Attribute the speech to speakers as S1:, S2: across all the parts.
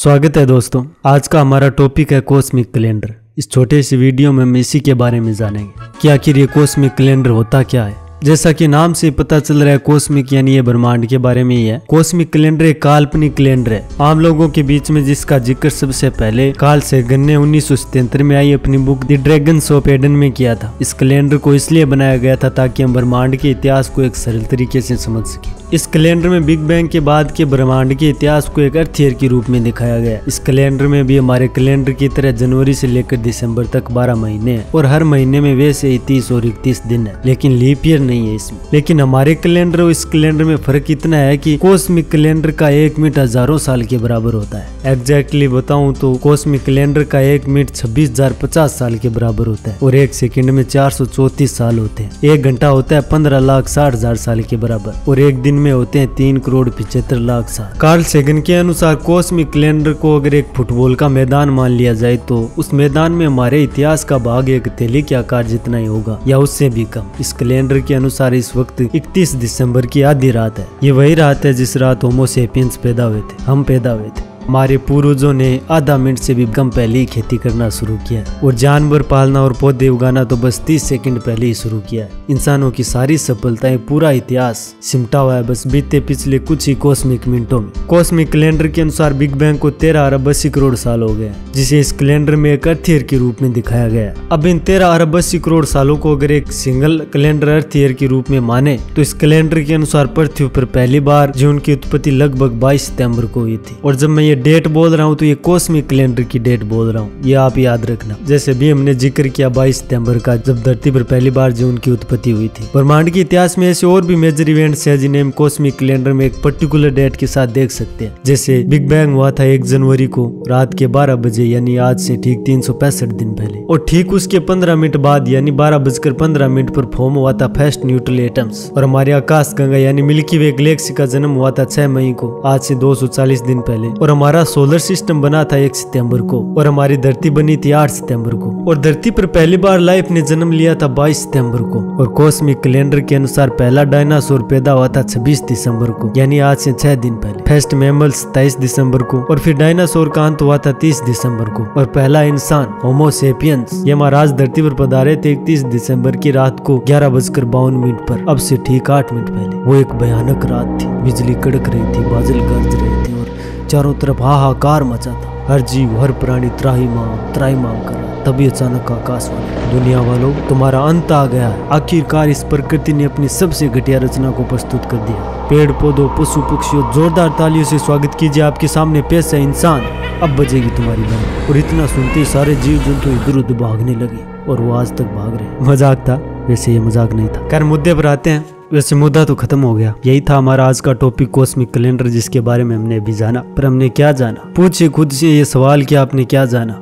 S1: स्वागत है दोस्तों। आज का हमारा टॉपिक है कॉस्मिक कैलेंडर। इस छोटे से वीडियो में हम इसी के बारे में जानेंगे कि आखिर ये कॉस्मिक कैलेंडर होता क्या है। जैसा कि नाम से पता चल रहा है, कॉस्मिक यानी ये ब्रह्मांड के बारे में ही है। कॉस्मिक कैलेंडर एक काल्पनिक कैलेंडर है आम लोगों के बीच में, जिसका जिक्र सबसे पहले कार्ल सेगन ने 1977 में आई अपनी book the dragons of Aden में किया था। इस कैलेंडर को इसलिए बनाया गया था ताकि हम ब्रह्मांड के इतिहास को एक सरल तरीके से समझ सकें। इस कैलेंडर में बिग बैंग के बाद के ब्रह्मांड के इतिहास को एक अर्थ ईयर के रूप में दिखाया गया। इस कैलेंडर में भी हमारे कैलेंडर की तरह जनवरी से लेकर दिसंबर तक 12 महीने हैं और हर महीने में वैसे ही 30 और 31 दिन है, लेकिन लीप ईयर नहीं है इसमें। लेकिन हमारे कैलेंडर और इस कैलेंडर में फर्क इतना है कि कॉस्मिक कैलेंडर का 1 मिनट हजारों साल के बराबर होता है। एग्जैक्टली बताऊं तो कॉस्मिक कैलेंडर का 1 मिनट 26,050 साल के बराबर होता है और 1 सेकंड में 434 साल होते हैं। 1 घंटा होता है 15,60,000 साल के बराबर और 1 दिन में होते हैं 3,75,00,000 साल। कार्ल सेगन के अनुसार कॉस्मिक कैलेंडर को अगर एक फुटबॉल का मैदान मान लिया जाए तो उस मैदान में हमारे इतिहास का भाग एक थैली के आकार जितना ही होगा या उससे भी कम। इस कैलेंडर के अनुसार इस वक्त 31 दिसंबर की आधी रात है। ये वही रात है जिस रात होमो सेपियंस पैदा हुए थे, हम पैदा हुए थे। हमारे पूर्वजों ने आधा मिनट से भी कम पहले ही खेती करना शुरू किया और जानवर पालना और पौधे उगाना तो बस 30 सेकंड पहले ही शुरू किया। इंसानों की सारी सफलताएं, पूरा इतिहास सिमटा हुआ है बस बीते पिछले कुछ ही कॉस्मिक मिनटों में। कॉस्मिक कैलेंडर के अनुसार बिग बैंग को 13 अरब 80 करोड़ साल हो गए, जिसे इस कैलेंडर में एक अर्थ ईयर के रूप में दिखाया गया। अब इन 13 अरब 80 करोड़ सालों को अगर एक सिंगल कैलेंडर अर्थ ईयर के रूप में माने तो इस कैलेंडर के अनुसार पृथ्वी पर पहली बार जीवन की उत्पत्ति लगभग 22 सितंबर को हुई थी। और जब मैं ये डेट बोल रहा हूँ तो ये कॉस्मिक कैलेंडर की डेट बोल रहा हूँ, ये आप याद रखना। जैसे भी हमने जिक्र किया 22 सितंबर का, जब धरती पर पहली बार जीवन की उत्पत्ति हुई थी। ब्रह्मांड के इतिहास में ऐसे और भी मेजर इवेंट्स हैं जिन्हें हम कॉस्मिक कैलेंडर में एक पर्टिकुलर डेट के साथ देख सकते हैं। जैसे बिग बैंग हुआ था 1 जनवरी को रात के 12 बजे, यानी आज से ठीक 365 दिन पहले। और ठीक उसके 15 मिनट बाद यानी 12:15 पर फॉर्म हुआ था फर्स्ट न्यूट्रल एटम्स। और हमारे आकाश गंगा यानी मिल्की वे गैलेक्सी का जन्म हुआ था 6 मई को, आज से 240 दिन पहले। और हमारा सोलर सिस्टम बना था 1 सितंबर को और हमारी धरती बनी थी 8 सितंबर को। और धरती पर पहली बार लाइफ ने जन्म लिया था 22 सितंबर को। और कॉस्मिक कैलेंडर के अनुसार पहला डायनासोर पैदा हुआ था 26 दिसंबर को, यानी आज से 6 दिन पहले। फर्स्ट मैमल्स 23 दिसंबर को और फिर डायनासोर का अंत हुआ था 30 दिसंबर को। और पहला इंसान होमो सेपियंस ये हमारा आज धरती पर पधारे थे 31 दिसंबर की रात को 11:52 पर, अब से ठीक 8 मिनट पहले। वो एक भयानक रात थी, बिजली कड़क रही थी, बादल गरज रहे थे और चारों तरफ हाहाकार मचा था। हर जीव हर प्राणी त्राहिमाम कर रहा। तभी अचानक आकाश वाले, दुनिया वालों तुम्हारा अंत आ गया है। आखिरकार इस प्रकृति ने अपनी सबसे घटिया रचना को प्रस्तुत कर दिया। पेड़ पौधों पशु पक्षियों, जोरदार तालियों से स्वागत कीजिए, आपके सामने पेश है इंसान, अब बजेगी तुम्हारी बात। और इतना सुनते ही सारे जीव जंतु इधर उधर भागने लगे और वो आज तक भाग रहे। मजाक था, वैसे ये मजाक नहीं था। खैर मुद्दे पर आते हैं। वैसे मुद्दा तो खत्म हो गया। यही था हमारा आज का टॉपिक कॉस्मिक कैलेंडर, जिसके बारे में हमने अभी जाना। पर हमने क्या जाना? पूछिए खुद से ये सवाल कि आपने क्या जाना।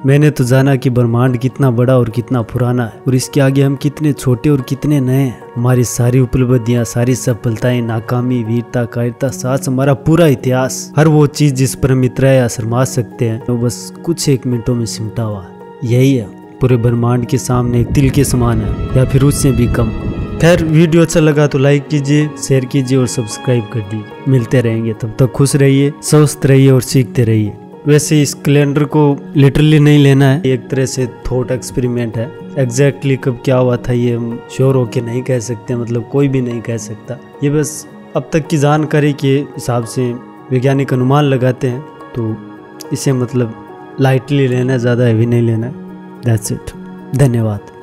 S1: मैंने तो जाना कि ब्रह्मांड कितना बड़ा और कितना पुराना है और इसके आगे हम कितने छोटे और कितने नए हैं। हमारी सारी उपलब्धियां, सारी सफलताएं, नाकामी, वीरता, कायरता, साथ हमारा पूरा इतिहास, हर वो चीज जिस पर हम इतरा या शर्मा सकते हैं, वो बस कुछ 1 मिनटों में सिमटा हुआ है। यही है पूरे ब्रह्मांड के सामने एक तिल के समान है, या फिर उससे भी कम। खैर वीडियो अच्छा लगा तो लाइक कीजिए, शेयर कीजिए और सब्सक्राइब कर दीजिए। मिलते रहेंगे, तब तक खुश रहिए, स्वस्थ रहिए और सीखते रहिए। वैसे इस कैलेंडर को लिटरली नहीं लेना है, एक तरह से थॉट एक्सपेरिमेंट है। एग्जैक्टली कब क्या हुआ था ये हम श्योर होके नहीं कह सकते, मतलब कोई भी नहीं कह सकता। ये बस अब तक की जानकारी के हिसाब से वैज्ञानिक अनुमान लगाते हैं, तो इसे मतलब लाइटली लेना है, ज़्यादा हैवी नहीं लेना है। That's it. धन्यवाद।